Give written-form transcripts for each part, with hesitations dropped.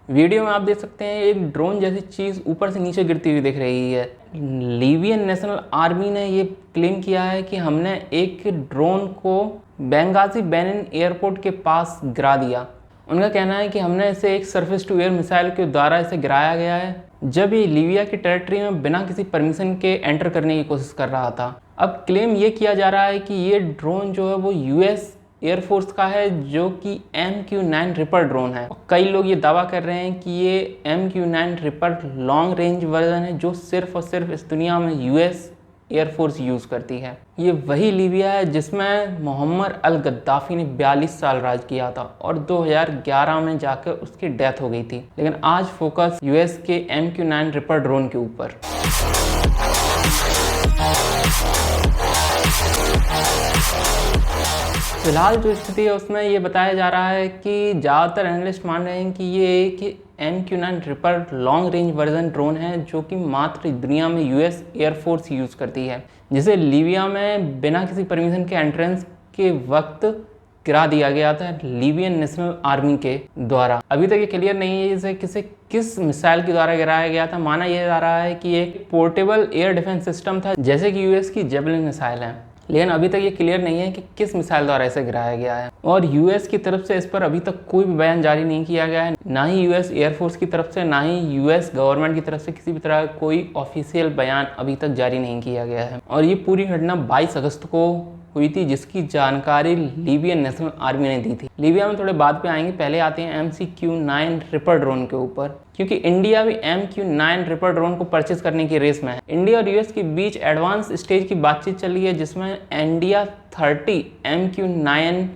Video में आप देख सकते हैं एक ड्रोन जैसी चीज़ ऊपर से नीचे गिरती हुई दिख रही है। लीबियन नेशनल आर्मी ने ये क्लेम किया है कि हमने एक ड्रोन को बेंगाजी बेनिन एयरपोर्ट के पास गिरा दिया। उनका कहना है कि हमने इसे एक सरफेस टू एयर मिसाइल के द्वारा इसे गिराया गया है, जब ये लीबिया की टेरिटरी में बिना किसी परमिशन के एंटर करने की कोशिश कर रहा था। अब क्लेम ये किया जा रहा है कि ये ड्रोन जो है वो यूएस एयरफोर्स का है, जो कि MQ-9 रिपर ड्रोन है। कई लोग ये दावा कर रहे हैं कि ये MQ-9 ripper long range version है, जो सिर्फ और सिर्फ इस दुनिया में यूएस एयरफोर्स यूज़ करती है। ये वही लीबिया है जिसमें मोहम्मद अल गद्दाफी ने 42 साल राज किया था और 2011 में जाकर उसकी डेथ हो गई थी। लेकिन आज फोकस यूएस के MQ-9 रिपर ड्रोन के ऊपर। फिलहाल जो स्थिति है उसमें ये बताया जा रहा है कि ज़्यादातर एनालिस्ट मान रहे हैं कि ये एक MQ-9 ripper long range version drone है, जो कि मात्र दुनिया में यूएस एयरफोर्स यूज़ करती है, जिसे लीबिया में बिना किसी परमिशन के एंट्रेंस के वक्त गिरा दिया गया था लीबियन नेशनल आर्मी के द्वारा। अभी तक ये क्लियर नहीं है इसे किस मिसाइल के द्वारा गिराया गया था। माना यह जा रहा है कि एक पोर्टेबल एयर डिफेंस सिस्टम था, जैसे कि यूएस की जेवलिन मिसाइल है, लेकिन अभी तक ये क्लियर नहीं है कि किस मिसाइल द्वारा इसे गिराया गया है। और यूएस की तरफ से इस पर अभी तक कोई भी बयान जारी नहीं किया गया है, ना ही यूएस एयरफोर्स की तरफ से, ना ही यूएस गवर्नमेंट की तरफ से किसी भी तरह का कोई ऑफिशियल बयान अभी तक जारी नहीं किया गया है। और ये पूरी घटना 22 अगस्त को हुई थी, जिसकी जानकारी लीबियन नेशनल आर्मी ने दी थी। लीबिया में थोड़े बाद पे आएंगे, पहले आते हैं MQ-9 रिपर ड्रोन के ऊपर, क्योंकि इंडिया भी MQ-9 रिपर ड्रोन को परचेज करने की रेस में है। इंडिया और यूएस के बीच एडवांस स्टेज की बातचीत चल रही है, जिसमें India 30 MQ-9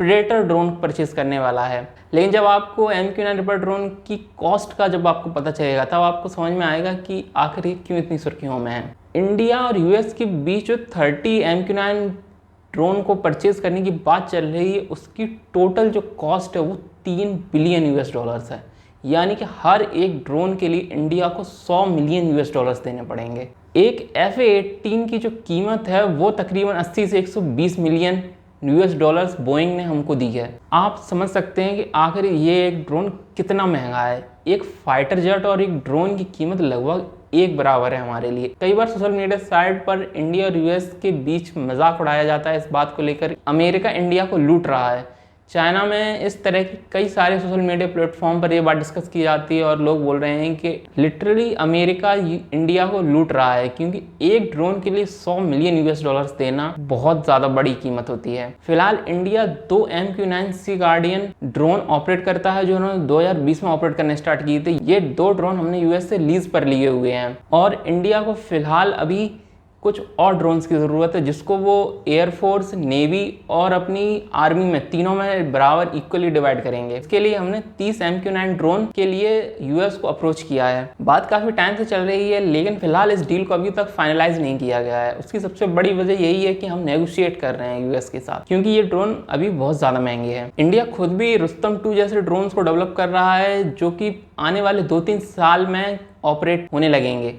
predator drone purchase करने वाला है। लेकिन जब आपको MQ-9 रिपर ड्रोन की कॉस्ट का जब आपको पता चलेगा, तब आपको समझ में आएगा कि आखिर ये क्यों इतनी सुर्खियों में है। इंडिया और यूएस के बीच जो 30 MQ-9 ड्रोन को परचेज करने की बात चल रही है, उसकी टोटल जो कॉस्ट है वो 3 बिलियन यूएस डॉलर्स है। यानी कि हर एक ड्रोन के लिए इंडिया को 100 मिलियन यूएस डॉलर्स देने पड़ेंगे। एक F-18 की जो कीमत है वो तकरीबन 80 से 120 मिलियन यूएस डॉलर्स बोइंग ने हमको दी है। आप समझ सकते हैं कि आखिर ये एक ड्रोन कितना महंगा है। एक फाइटर जेट और एक ड्रोन की कीमत लगभग एक बराबर है हमारे लिए। कई बार सोशल मीडिया साइट पर इंडिया और यूएस के बीच मजाक उड़ाया जाता है इस बात को लेकर, अमेरिका इंडिया को लूट रहा है। चाइना में इस तरह की कई सारे सोशल मीडिया प्लेटफॉर्म पर ये बात डिस्कस की जाती है और लोग बोल रहे हैं कि लिटरली अमेरिका इंडिया को लूट रहा है, क्योंकि एक ड्रोन के लिए 100 मिलियन यूएस डॉलर्स देना बहुत ज़्यादा बड़ी कीमत होती है। फिलहाल इंडिया 2 MQ-9 सी गार्डियन ड्रोन ऑपरेट करता है, जो उन्होंने 2020 में ऑपरेट करने स्टार्ट किए थे। ये 2 ड्रोन हमने यूएस से लीज पर लिए हुए हैं और इंडिया को फिलहाल अभी कुछ और ड्रोन्स की ज़रूरत है, जिसको वो एयरफोर्स, नेवी और अपनी आर्मी में तीनों में बराबर इक्वली डिवाइड करेंगे। इसके लिए हमने 30 MQ-9 ड्रोन के लिए यूएस को अप्रोच किया है। बात काफ़ी टाइम से चल रही है, लेकिन फिलहाल इस डील को अभी तक फाइनलाइज नहीं किया गया है। उसकी सबसे बड़ी वजह यही है कि हम नेगोशिएट कर रहे हैं यूएस के साथ, क्योंकि ये ड्रोन अभी बहुत ज़्यादा महंगे हैं। इंडिया खुद भी रुस्तम 2 जैसे ड्रोन्स को डेवलप कर रहा है, जो कि आने वाले 2-3 साल में ऑपरेट होने लगेंगे।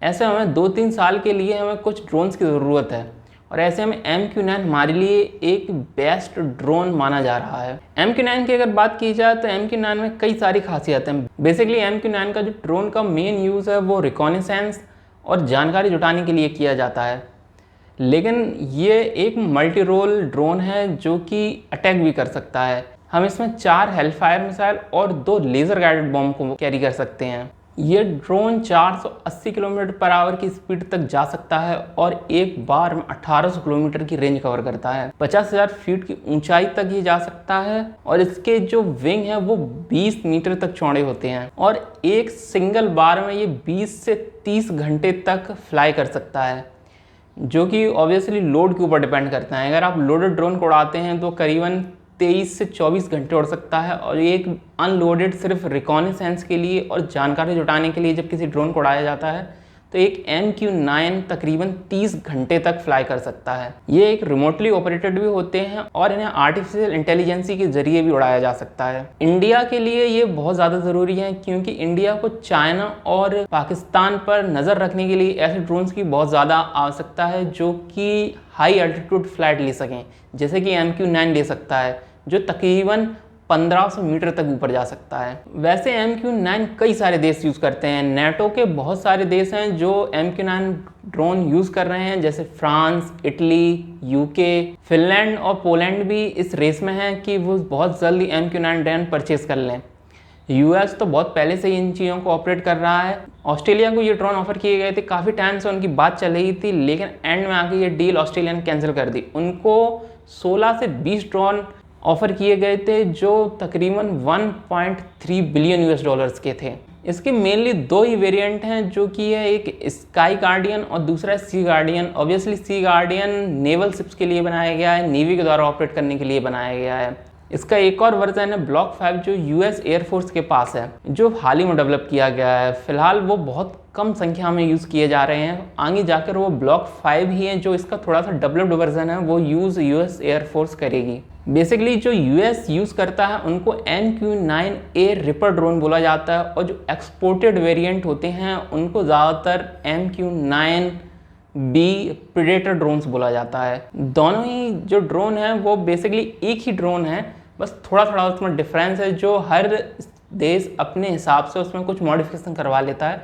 ऐसे हमें 2-3 साल के लिए हमें कुछ ड्रोन्स की ज़रूरत है, और ऐसे में MQ-9 हमारे लिए एक बेस्ट ड्रोन माना जा रहा है। MQ-9 की अगर बात की जाए तो MQ-9 में कई सारी खासियतें हैं। बेसिकली MQ-9 का जो ड्रोन का मेन यूज़ है वो रिकॉनेसेंस और जानकारी जुटाने के लिए किया जाता है, लेकिन ये एक मल्टी रोल ड्रोन है जो कि अटैक भी कर सकता है। हम इसमें 4 हेलफायर मिसाइल और 2 लेज़र गाइडेड बॉम्ब को कैरी कर सकते हैं। ये ड्रोन 480 किलोमीटर पर आवर की स्पीड तक जा सकता है और एक बार में 1800 किलोमीटर की रेंज कवर करता है। 50,000 फीट की ऊंचाई तक ये जा सकता है और इसके जो विंग है वो 20 मीटर तक चौड़े होते हैं और एक सिंगल बार में ये 20 से 30 घंटे तक फ्लाई कर सकता है, जो कि ऑब्वियसली लोड के ऊपर डिपेंड करता है। अगर आप लोडेड ड्रोन को उड़ाते हैं तो करीबन 23 से 24 घंटे उड़ सकता है, और एक अनलोडेड सिर्फ रिकॉनेसेंस के लिए और जानकारी जुटाने के लिए जब किसी ड्रोन को उड़ाया जाता है तो एक MQ-9 तकरीबन 30 घंटे तक फ्लाई कर सकता है। ये एक रिमोटली ऑपरेटेड भी होते हैं और इन्हें आर्टिफिशियल इंटेलिजेंसी के जरिए भी उड़ाया जा सकता है। इंडिया के लिए ये बहुत ज़्यादा ज़रूरी है, क्योंकि इंडिया को चाइना और पाकिस्तान पर नज़र रखने के लिए ऐसे ड्रोन्स की बहुत ज़्यादा आवश्यकता है जो कि हाई एल्टीट्यूड फ्लाइट ले सकें, जैसे कि MQ-9 ले सकता है, जो तकरीबन 1500 मीटर तक ऊपर जा सकता है। वैसे MQ-9 कई सारे देश यूज़ करते हैं। नेटो के बहुत सारे देश हैं जो MQ-9 ड्रोन यूज़ कर रहे हैं, जैसे फ्रांस, इटली, यूके, फिनलैंड और पोलैंड भी इस रेस में हैं कि वो बहुत जल्दी MQ-9 ड्रोन परचेज कर लें। यूएस तो बहुत पहले से ही इन चीज़ों को ऑपरेट कर रहा है। ऑस्ट्रेलिया को ये ड्रोन ऑफर किए गए थे, काफ़ी टाइम से उनकी बात चल रही थी, लेकिन एंड में आके ये डील ऑस्ट्रेलिया ने कैंसिल कर दी। उनको 16 से 20 ड्रोन ऑफर किए गए थे जो तकरीबन 1.3 बिलियन US डॉलर्स के थे। इसके मेनली 2 ही वेरिएंट हैं, जो कि है एक स्काई गार्डियन और दूसरा सी गार्डियन। ऑब्वियसली सी गार्डियन नेवल शिप्स के लिए बनाया गया है, नेवी के द्वारा ऑपरेट करने के लिए बनाया गया है। इसका एक और वर्जन है ब्लॉक 5 जो US एयरफोर्स के पास है, जो हाल ही में डेवलप किया गया है। फिलहाल वो बहुत कम संख्या में यूज़ किए जा रहे हैं, आगे जाकर वो ब्लॉक 5 ही है जो इसका थोड़ा सा डेवलप्ड वर्जन है, वो यूज़ US एयरफोर्स करेगी। बेसिकली जो US यूज़ करता है उनको MQ-9A रिपर ड्रोन बोला जाता है, और जो एक्सपोर्टेड वेरिएंट होते हैं उनको ज़्यादातर MQ-9B प्रेडेटर ड्रोन्स बोला जाता है। दोनों ही जो ड्रोन हैं वो बेसिकली एक ही ड्रोन है, बस थोड़ा थोड़ा उसमें डिफरेंस है, जो हर देश अपने हिसाब से उसमें कुछ मॉडिफिकेशन करवा लेता है,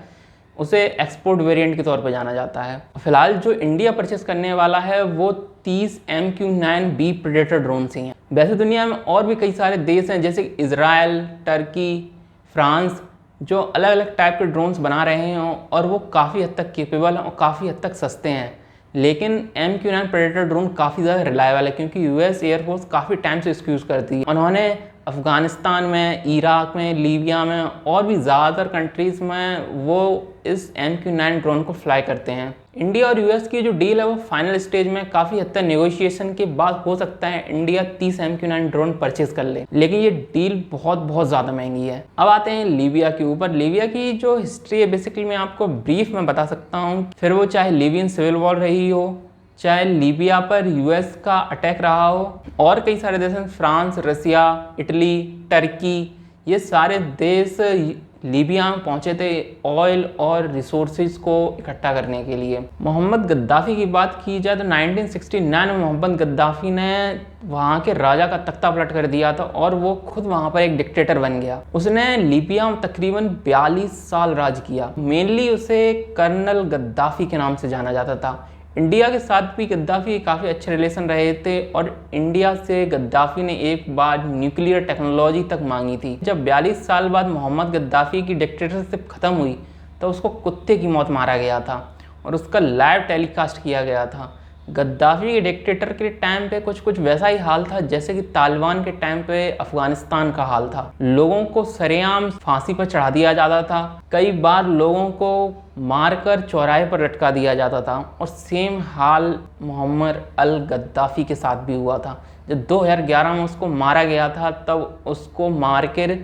उसे एक्सपोर्ट वेरिएंट के तौर पर जाना जाता है। फिलहाल जो इंडिया परचेस करने वाला है वो 30 MQ-9B प्रेडेटर ड्रोन्स ही हैं। वैसे दुनिया में और भी कई सारे देश हैं, जैसे इजराइल, टर्की, फ्रांस, जो अलग अलग टाइप के ड्रोन्स बना रहे हैं, और वो काफ़ी हद तक केपेबल हैं और काफ़ी हद तक सस्ते हैं। लेकिन MQ-9 प्रेडेटर ड्रोन काफ़ी ज़्यादा रिलायबल है, क्योंकि US एयरफोर्स काफ़ी टाइम से इसको यूज़ करती है। उन्होंने अफ़गानिस्तान में, इराक में, लीबिया में और भी ज़्यादातर कंट्रीज़ में वो इस MQ-9 ड्रोन को फ्लाई करते हैं। इंडिया और US की जो डील है वो फाइनल स्टेज में, काफ़ी हद तक नेगोशिएशन के बाद हो सकता है इंडिया 30 MQ-9 ड्रोन परचेज कर ले, लेकिन ये डील बहुत ज़्यादा महंगी है। अब आते हैं लीबिया के ऊपर। लीबिया की जो हिस्ट्री है बेसिकली मैं आपको ब्रीफ में बता सकता हूँ, फिर वो चाहे लीबियन सिविल वॉर रही हो, चाहे लीबिया पर US का अटैक रहा हो, और कई सारे देश हैं, फ्रांस, रसिया, इटली, टर्की, ये सारे देश लीबिया में पहुंचे थे ऑयल और रिसोर्सेज को इकट्ठा करने के लिए। मोहम्मद गद्दाफ़ी की बात की जाए तो 1969 में मोहम्मद गद्दाफ़ी ने वहाँ के राजा का तख्ता पलट कर दिया था, और वो खुद वहाँ पर एक डिक्टेटर बन गया। उसने लीबिया में तकरीबन 42 साल राज किया। मेनली उसे कर्नल गद्दाफ़ी के नाम से जाना जाता था। इंडिया के साथ भी गद्दाफ़ी काफ़ी अच्छे रिलेशन रहे थे, और इंडिया से गद्दाफ़ी ने एक बार न्यूक्लियर टेक्नोलॉजी तक मांगी थी। जब 42 साल बाद मोहम्मद गद्दाफ़ी की डिक्टेटरशिप ख़त्म हुई तो उसको कुत्ते की मौत मारा गया था, और उसका लाइव टेलीकास्ट किया गया था। गद्दाफ़ी के डिक्टेटर के टाइम पे कुछ वैसा ही हाल था जैसे कि तालिबान के टाइम पे अफ़गानिस्तान का हाल था। लोगों को सरेआम फांसी पर चढ़ा दिया जाता था, कई बार लोगों को मारकर चौराहे पर लटका दिया जाता था, और सेम हाल मुअम्मर अल गद्दाफ़ी के साथ भी हुआ था। जब 2011 में उसको मारा गया था तब उसको मारकर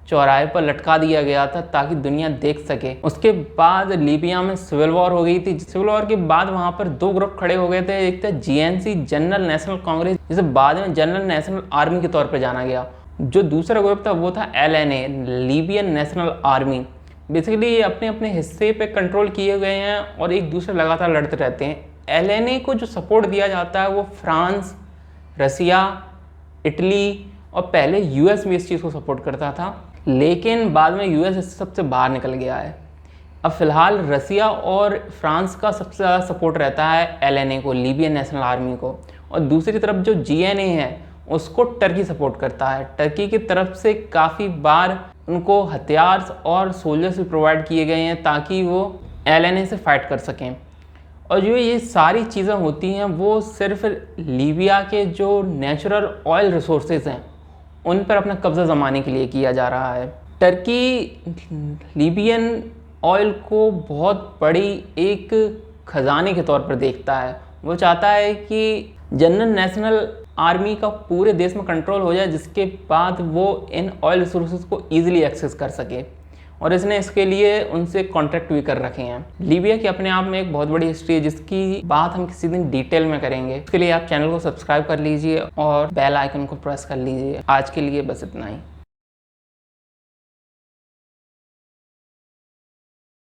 चौराहे पर लटका दिया गया था ताकि दुनिया देख सके। उसके बाद लीबिया में सिविल वॉर हो गई थी। सिविल वॉर के बाद वहाँ पर 2 ग्रुप खड़े हो गए थे, एक था GNC जनरल नेशनल कांग्रेस, जिसे बाद में जनरल नेशनल आर्मी के तौर पर जाना गया। जो दूसरा ग्रुप था वो था LNA Libyan national army. Basically ये अपने अपने हिस्से पे कंट्रोल किए गए हैं और एक दूसरे लगातार लड़ते रहते हैं। LNA को जो सपोर्ट दिया जाता है वो फ्रांस, रसिया, इटली और पहले US भी इस चीज़ को सपोर्ट करता था, लेकिन बाद में US इस सबसे बाहर निकल गया है। अब फिलहाल रसिया और फ्रांस का सबसे ज़्यादा सपोर्ट रहता है LNA को, लीबियन नेशनल आर्मी को, और दूसरी तरफ जो GNA है उसको टर्की सपोर्ट करता है। टर्की की तरफ से काफ़ी बार उनको हथियार और सोल्जर्स भी प्रोवाइड किए गए हैं ताकि वो LNA से फाइट कर सकें। और जो ये सारी चीज़ें होती हैं वो सिर्फ लीबिया के जो नेचुरल ऑयल रिसोर्सेज हैं उन पर अपना कब्ज़ा जमाने के लिए किया जा रहा है। टर्की लीबियन ऑयल को बहुत बड़ी एक खजाने के तौर पर देखता है। वो चाहता है कि जनरल नेशनल आर्मी का पूरे देश में कंट्रोल हो जाए, जिसके बाद वो इन ऑयल रिसोर्सेज को ईजिली एक्सेस कर सके, और इसने इसके लिए उनसे कॉन्ट्रैक्ट भी कर रखे हैं। लीबिया की अपने आप में एक बहुत बड़ी हिस्ट्री है जिसकी बात हम किसी दिन डिटेल में करेंगे। इसके लिए आप चैनल को सब्सक्राइब कर लीजिए और बेल आइकन को प्रेस कर लीजिए। आज के लिए बस इतना ही।